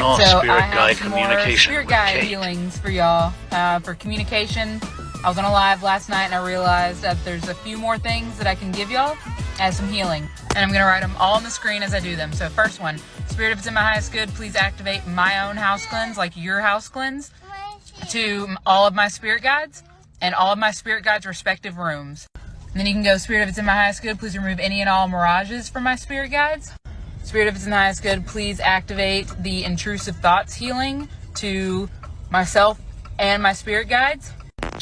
Alright, so I Spirit have guide some more communication spirit with guide Kate. healings for y'all. For communication, I was on a live last night and I realized that there's a few more things that I can give y'all as some healing. And I'm going to write them all on the screen as I do them. So first one, Spirit, if it's in my highest good, please activate my own house cleanse, like your house cleanse, to all of my spirit guides and all of my spirit guides' respective rooms. And then you can go, Spirit, if it's in my highest good, please remove any and all mirages from my spirit guides. Spirit, if it's in the highest good, please activate the intrusive thoughts healing to myself and my spirit guides.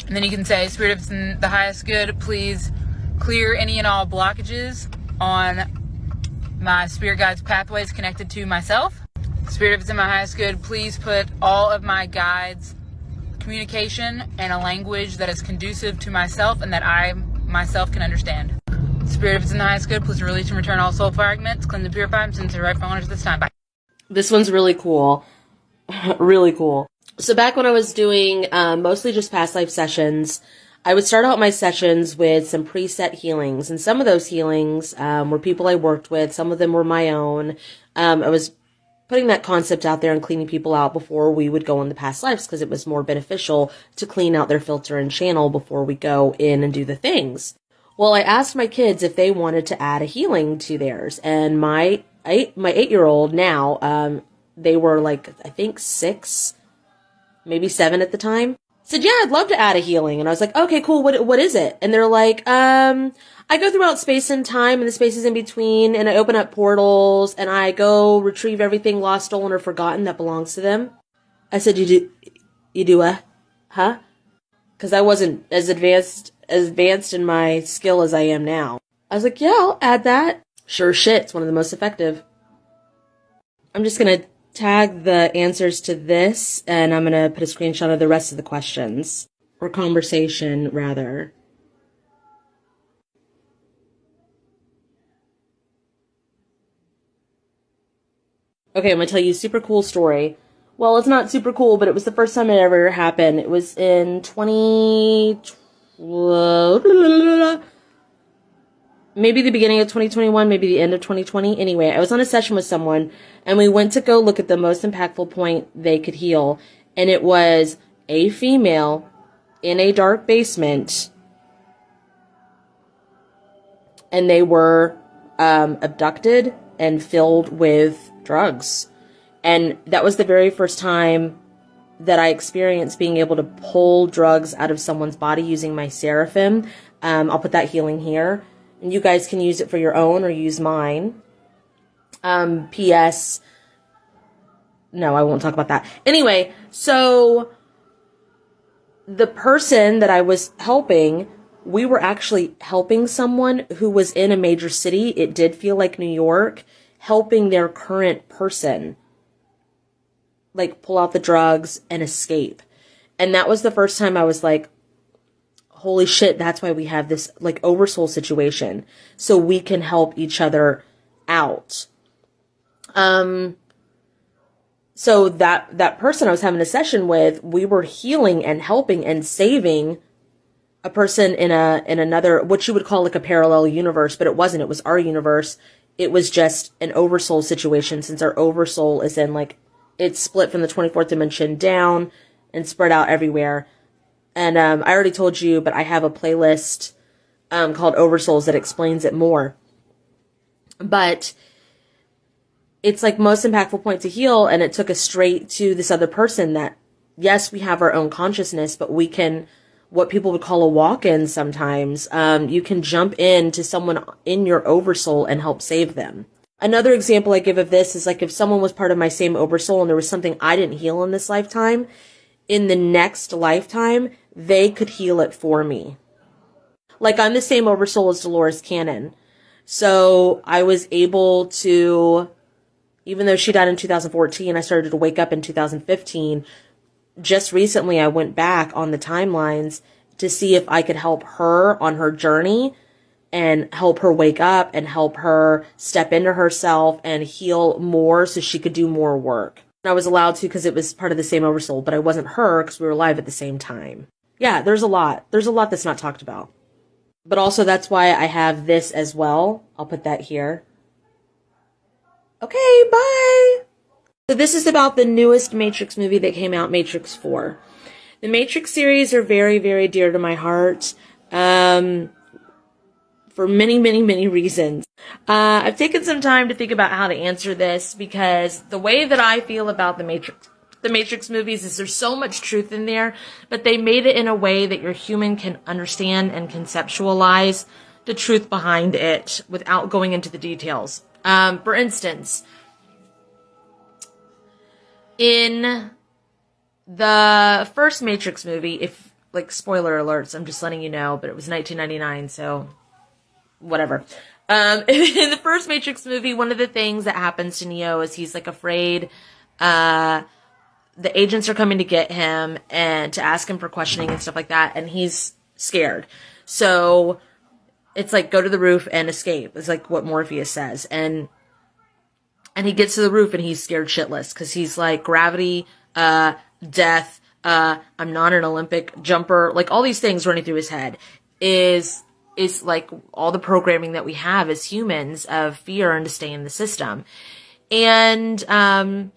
And then you can say, Spirit, if it's in the highest good, please clear any and all blockages on my spirit guides' pathways connected to myself. Spirit, if it's in my highest good, please put all of my guides' communication in a language that is conducive to myself and that I myself can understand. Spirit, if it's in the highest good, please release and return all soul fragments, cleanse and purify them since the rightful owners this time. Bye. This one's really cool. Really cool. So back when I was doing mostly just past life sessions, I would start out my sessions with some preset healings. And some of those healings were people I worked with. Some of them were my own. I was putting that concept out there and cleaning people out before we would go into past lives because it was more beneficial to clean out their filter and channel before we go in and do the things. Well, I asked my kids if they wanted to add a healing to theirs, and my 8-year-old now, they were like, I think 6, maybe 7 at the time, said, yeah, I'd love to add a healing. And I was like, okay, cool. What is it? And they're like, I go throughout space and time and the spaces in between, and I open up portals and I go retrieve everything lost, stolen, or forgotten that belongs to them. I said, you do what? Huh? Because I wasn't as advanced in my skill as I am now. I was like, yeah, I'll add that. Sure shit, it's one of the most effective. I'm just going to tag the answers to this, and I'm going to put a screenshot of the rest of the questions. Or conversation, rather. Okay, I'm going to tell you a super cool story. Well, it's not super cool, but it was the first time it ever happened. It was in 2012, maybe the beginning of 2021, maybe the end of 2020. Anyway, I was on a session with someone, and we went to go look at the most impactful point they could heal. And it was a female in a dark basement, and they were abducted and filled with drugs. And that was the very first time that I experienced being able to pull drugs out of someone's body using my seraphim. I'll put that healing here. And you guys can use it for your own or use mine. P.S. No, I won't talk about that. Anyway, so the person that I was helping, we were actually helping someone who was in a major city. It did feel like New York, helping their current person, like, pull out the drugs and escape. And that was the first time I was like, holy shit, that's why we have this, like, oversoul situation. So we can help each other out. So that person I was having a session with, we were healing and helping and saving a person in another, what you would call like a parallel universe, but it wasn't. It was our universe. It was just an oversoul situation, since our oversoul is in, like, it's split from the 24th dimension down and spread out everywhere. And I already told you, but I have a playlist called Oversouls that explains it more. But it's like most impactful point to heal, and it took us straight to this other person that, yes, we have our own consciousness, but we can, what people would call a walk-in sometimes, you can jump into someone in your oversoul and help save them. Another example I give of this is, like, if someone was part of my same oversoul and there was something I didn't heal in this lifetime, in the next lifetime, they could heal it for me. Like, I'm the same oversoul as Dolores Cannon. So I was able to, even though she died in 2014, I started to wake up in 2015. Just recently, I went back on the timelines to see if I could help her on her journey and help her wake up and help her step into herself and heal more so she could do more work. I was allowed to because it was part of the same oversoul, but I wasn't her because we were alive at the same time. Yeah, there's a lot. There's a lot that's not talked about. But also that's why I have this as well. I'll put that here. Okay, bye! So this is about the newest Matrix movie that came out, Matrix 4. The Matrix series are very, very dear to my heart, for many, many, many reasons. I've taken some time to think about how to answer this, because the way that I feel about the Matrix movies is there's so much truth in there, but they made it in a way that your human can understand and conceptualize the truth behind it without going into the details. For instance, in the first Matrix movie, if, like, spoiler alerts, I'm just letting you know, but it was 1999, so whatever. In the first Matrix movie, one of the things that happens to Neo is he's, like, afraid, the agents are coming to get him and to ask him for questioning and stuff like that, and he's scared. So it's like, go to the roof and escape. It's like what Morpheus says. And he gets to the roof and he's scared shitless, because he's like, gravity, death, I'm not an Olympic jumper, like all these things running through his head is like all the programming that we have as humans of fear and to stay in the system. And, of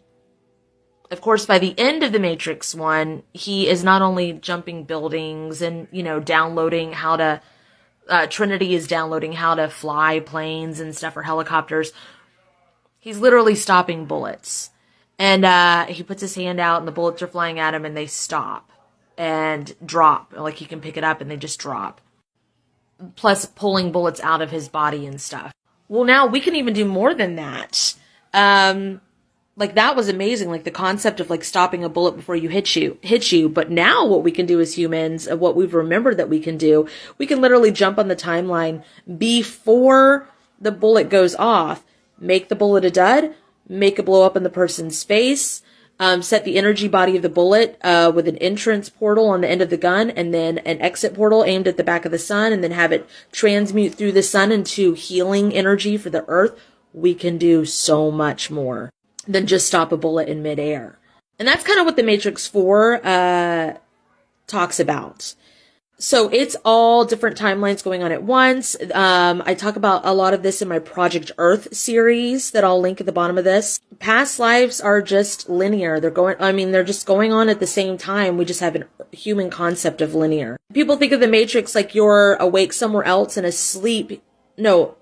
course, by the end of the Matrix one, he is not only jumping buildings and, you know, downloading how to, Trinity is downloading how to fly planes and stuff, or helicopters. He's literally stopping bullets. And he puts his hand out and the bullets are flying at him and they stop and drop. Like, he can pick it up and they just drop. Plus pulling bullets out of his body and stuff. Well, now we can even do more than that. Like, that was amazing. Like, the concept of, like, stopping a bullet before you hit you. But now what we can do as humans, what we've remembered that we can do, we can literally jump on the timeline before the bullet goes off, make the bullet a dud, make it blow up in the person's face, set the energy body of the bullet with an entrance portal on the end of the gun, and then an exit portal aimed at the back of the sun, and then have it transmute through the sun into healing energy for the earth. We can do so much more than just stop a bullet in midair. And that's kind of what the Matrix 4 talks about. So it's all different timelines going on at once. I talk about a lot of this in my Project Earth series that I'll link at the bottom of this. Past lives are just linear. They're just going on at the same time. We just have a human concept of linear. People think of the Matrix like you're awake somewhere else and asleep. No,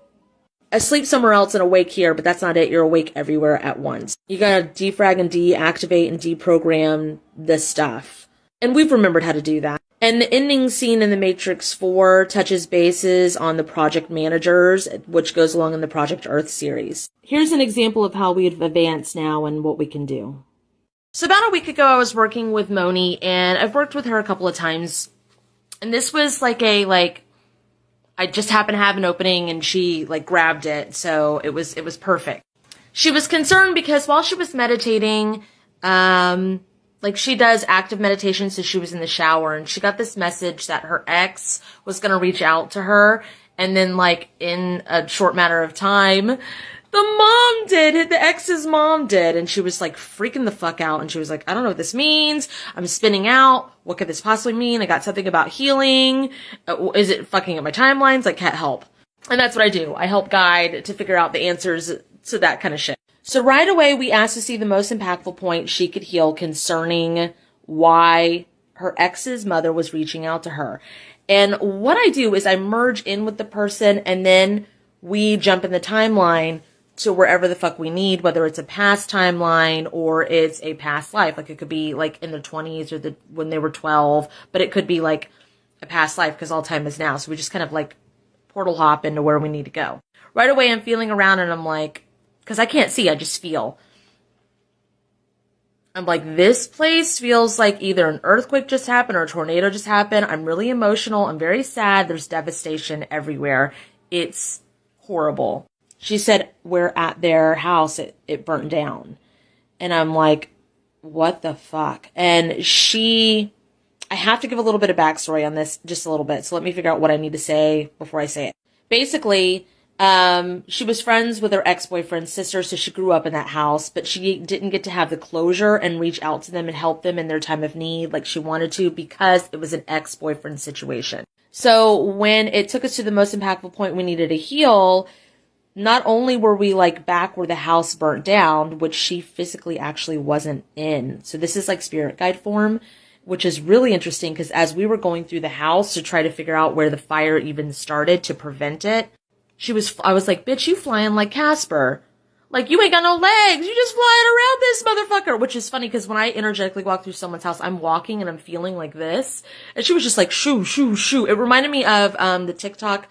asleep somewhere else and awake here, but that's not it. You're awake everywhere at once. You gotta defrag and deactivate and deprogram this stuff. And we've remembered how to do that. And the ending scene in the Matrix 4 touches bases on the project managers, which goes along in the Project Earth series. Here's an example of how we've advanced now and what we can do. So about a week ago, I was working with Moni, and I've worked with her a couple of times. And this was I just happened to have an opening and she grabbed it. So it was perfect. She was concerned because while she was meditating, she does active meditation, so she was in the shower and she got this message that her ex was going to reach out to her. And then in a short matter of time, the ex's mom did. And she was freaking the fuck out. And she was like, I don't know what this means. I'm spinning out. What could this possibly mean? I got something about healing. Is it fucking up my timelines? Can't help. And that's what I do. I help guide to figure out the answers to that kind of shit. So right away, we asked to see the most impactful point she could heal concerning why her ex's mother was reaching out to her. And what I do is I merge in with the person and then we jump in the timeline to wherever the fuck we need, whether it's a past timeline or it's a past life. It could be in their 20s or when they were 12, but it could be a past life because all time is now. So we just kind of portal hop into where we need to go. Right away, I'm feeling around and I'm because I can't see, I just feel. I'm this place feels like either an earthquake just happened or a tornado just happened. I'm really emotional. I'm very sad. There's devastation everywhere. It's horrible. She said, we're at their house. It burnt down. And I'm what the fuck? And I have to give a little bit of backstory on this, just a little bit. So let me figure out what I need to say before I say it. Basically, she was friends with her ex-boyfriend's sister, so she grew up in that house, but she didn't get to have the closure and reach out to them and help them in their time of need like she wanted to because it was an ex-boyfriend situation. So when it took us to the most impactful point we needed to heal, not only were we like back where the house burnt down, which she physically actually wasn't in. So this is like spirit guide form, which is really interesting because as we were going through the house to try to figure out where the fire even started to prevent it, I was like, bitch, you flying like Casper. Like, you ain't got no legs. You just flying around this motherfucker. Which is funny because when I energetically walk through someone's house, I'm walking and I'm feeling like this. And she was just like, shoo, shoo, shoo. It reminded me of the TikTok,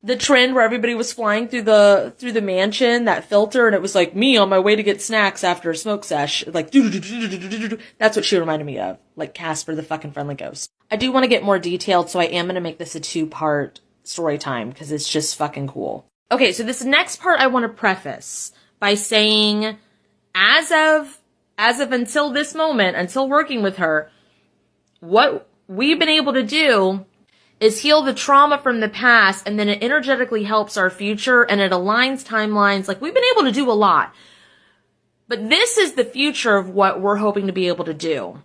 the trend where everybody was flying through the mansion, that filter, and it was like me on my way to get snacks after a smoke sesh. Like, that's what she reminded me of. Like Casper the fucking friendly ghost. I do want to get more detailed, so I am going to make this a 2-part story time because it's just fucking cool. Okay, so this next part I want to preface by saying, as of until this moment, until working with her, what we've been able to do is heal the trauma from the past, and then it energetically helps our future, and it aligns timelines. Like, we've been able to do a lot. But this is the future of what we're hoping to be able to do.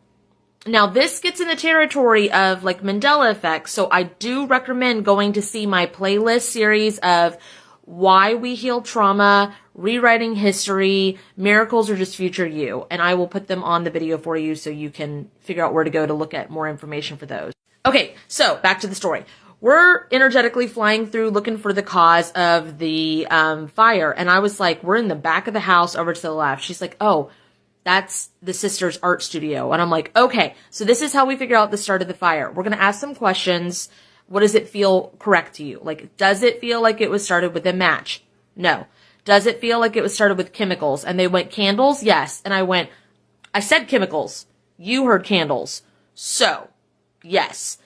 Now, this gets in the territory of, like, Mandela effect, so I do recommend going to see my playlist series of why we heal trauma, rewriting history, miracles, or just future you. And I will put them on the video for you so you can figure out where to go to look at more information for those. Okay, so back to the story. We're energetically flying through looking for the cause of the fire. And I was like, we're in the back of the house over to the left. She's like, oh, that's the sister's art studio. And I'm like, okay, so this is how we figure out the start of the fire. We're going to ask some questions. What does it feel correct to you? Like, does it feel like it was started with a match? No. Does it feel like it was started with chemicals? And they went, candles? Yes. And I said chemicals. You heard candles. So, yes.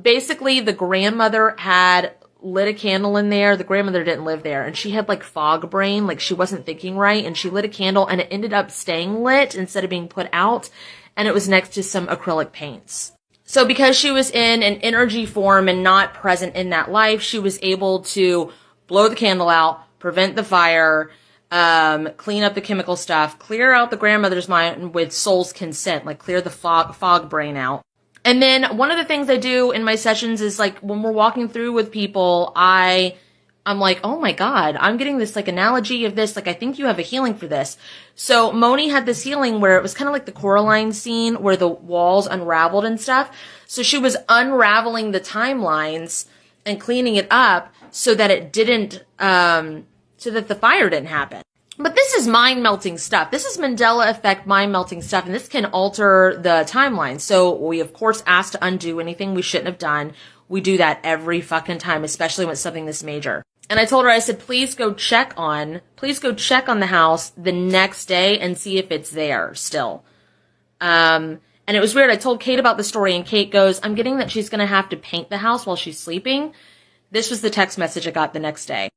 Basically, the grandmother had lit a candle in there. The grandmother didn't live there. And she had like fog brain, like she wasn't thinking right. And she lit a candle and it ended up staying lit instead of being put out. And it was next to some acrylic paints. So because she was in an energy form and not present in that life, she was able to blow the candle out, prevent the fire, clean up the chemical stuff, clear out the grandmother's mind with soul's consent, like clear the fog brain out. And then one of the things I do in my sessions is like when we're walking through with people, I'm like, oh my God, I'm getting this like analogy of this. Like, I think you have a healing for this. So Moni had this healing where it was kind of like the Coraline scene where the walls unraveled and stuff. So she was unraveling the timelines and cleaning it up so that it didn't, so that the fire didn't happen. But this is mind-melting stuff. This is Mandela effect mind-melting stuff, and this can alter the timeline. So we, of course, ask to undo anything we shouldn't have done. We do that every fucking time, especially when it's something this major. And I told her, I said, please go check on the house the next day and see if it's there still. And it was weird. I told Kate about the story, and Kate goes, I'm getting that she's going to have to paint the house while she's sleeping. This was the text message I got the next day.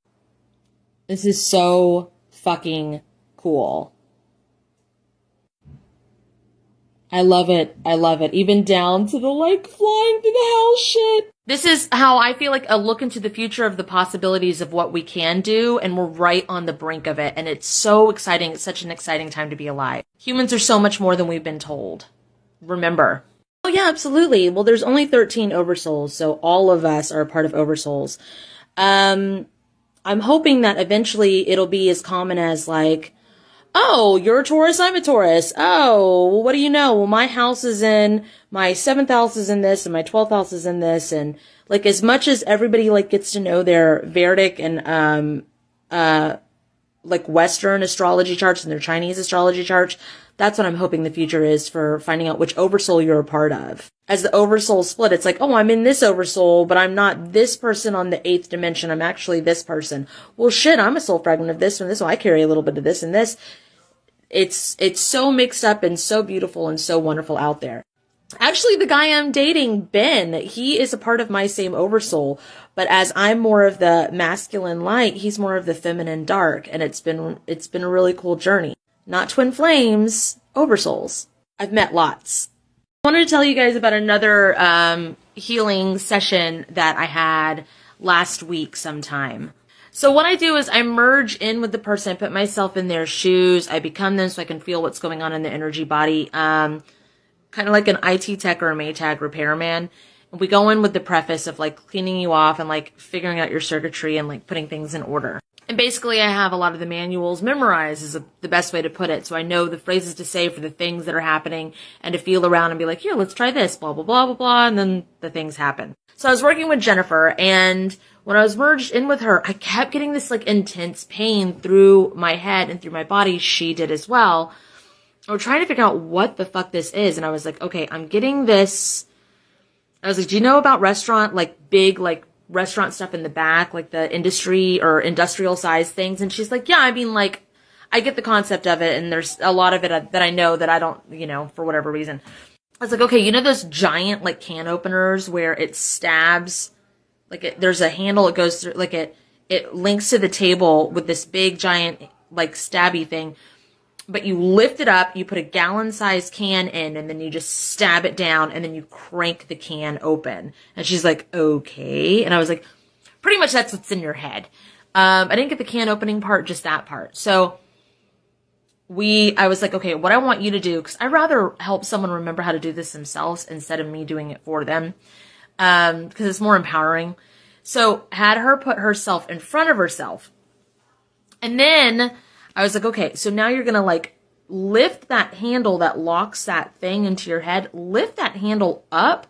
This is so fucking cool. I love it. I love it. Even down to the like flying through the house shit. This is how I feel like a look into the future of the possibilities of what we can do, and we're right on the brink of it. And it's so exciting. It's such an exciting time to be alive. Humans are so much more than we've been told. Remember. Oh yeah, absolutely. Well, there's only 13 Oversouls, so all of us are a part of Oversouls. I'm hoping that eventually it'll be as common as like, oh, you're a Taurus, I'm a Taurus. Oh, well, what do you know? Well, my house is in, my 7th house is in this, and my 12th house is in this. And like, as much as everybody like gets to know their Vedic and, like Western astrology charts and their Chinese astrology charts, that's what I'm hoping the future is for finding out which Oversoul you're a part of. As the Oversoul split, it's like, oh, I'm in this Oversoul, but I'm not this person on the 8th dimension. I'm actually this person. Well, shit, I'm a soul fragment of this one. This one, I carry a little bit of this and this. It's so mixed up and so beautiful and so wonderful out there. Actually, the guy I'm dating, Ben, he is a part of my same Oversoul, but as I'm more of the masculine light, he's more of the feminine dark, and it's been a really cool journey. Not twin flames, Oversouls. I've met lots. I wanted to tell you guys about another healing session that I had last week sometime. So what I do is I merge in with the person. I put myself in their shoes. I become them so I can feel what's going on in the energy body. Kind of like an IT tech or a Maytag repairman. We go in with the preface of like cleaning you off and like figuring out your circuitry and like putting things in order. And basically I have a lot of the manuals memorized is the best way to put it. So I know the phrases to say for the things that are happening and to feel around and be like, here, let's try this, blah, blah, blah, blah, blah. And then the things happen. So I was working with Jennifer, and when I was merged in with her, I kept getting this like intense pain through my head and through my body. She did as well. I was trying to figure out what the fuck this is. And I was like, okay, I'm getting this. I was like, do you know about restaurant, like big, like restaurant stuff in the back, like the industry or industrial size things? And she's like, yeah, I mean, like, I get the concept of it. And there's a lot of it that I know that I don't, you know, for whatever reason. I was like, okay, you know those giant like can openers where it stabs, like there's a handle it goes through, like it links to the table with this big giant like stabby thing, but you lift it up, you put a gallon-sized can in, and then you just stab it down, and then you crank the can open. And she's like, okay. And I was like, pretty much that's what's in your head. I didn't get the can opening part, just that part. So I was like, okay, what I want you to do, because I'd rather help someone remember how to do this themselves instead of me doing it for them, because it's more empowering. So had her put herself in front of herself. And then I was like, okay, so now you're going to like lift that handle that locks that thing into your head, lift that handle up.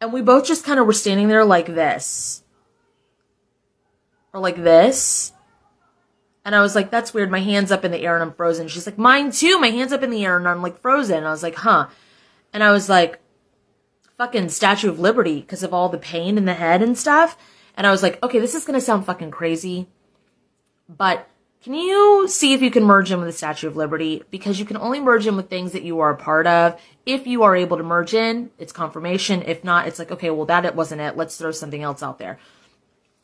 And we both just kind of were standing there like this. Or like this. And I was like, that's weird. My hand's up in the air and I'm frozen. She's like, mine too. My hand's up in the air and I'm like frozen. And I was like, huh. And I was like, fucking Statue of Liberty because of all the pain in the head and stuff. And I was like, okay, this is going to sound fucking crazy. But can you see if you can merge in with the Statue of Liberty? Because you can only merge in with things that you are a part of. If you are able to merge in, it's confirmation. If not, it's like, okay, well, it wasn't it. Let's throw something else out there.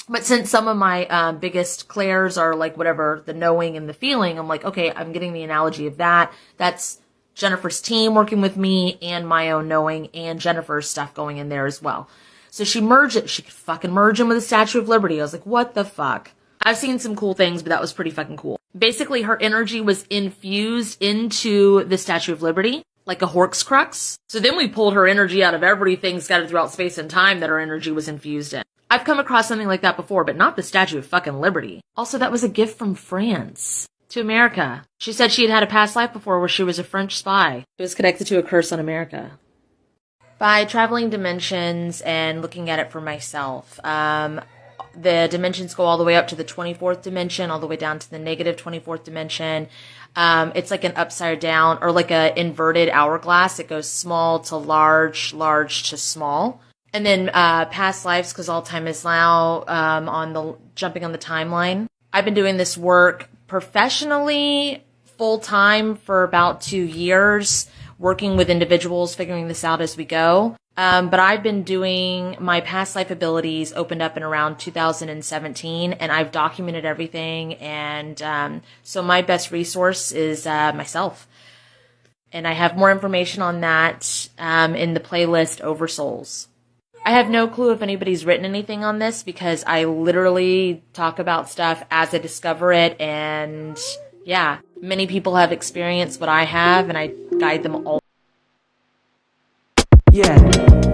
But since some of my biggest clairs are like whatever, the knowing and the feeling, I'm like, okay, I'm getting the analogy of that. That's Jennifer's team working with me and my own knowing and Jennifer's stuff going in there as well. So she merged it. She could fucking merge in with the Statue of Liberty. I was like, what the fuck? I've seen some cool things, but that was pretty fucking cool. Basically, her energy was infused into the Statue of Liberty, like a Horcrux. So then we pulled her energy out of everything scattered throughout space and time that her energy was infused in. I've come across something like that before, but not the Statue of fucking Liberty. Also, that was a gift from France to America. She said she had a past life before where she was a French spy. It was connected to a curse on America. By traveling dimensions and looking at it for myself, the dimensions go all the way up to the 24th dimension, all the way down to the negative 24th dimension. It's like an upside down or like a inverted hourglass. It goes small to large, large to small. And then past lives, because all time is now, jumping on the timeline. I've been doing this work professionally, full time for about 2 years, working with individuals, figuring this out as we go. But I've been doing my past life abilities opened up in around 2017, and I've documented everything. And so my best resource is myself. And I have more information on that in the playlist Oversouls. I have no clue if anybody's written anything on this because I literally talk about stuff as I discover it. And yeah, many people have experienced what I have, and I guide them all. Yeah.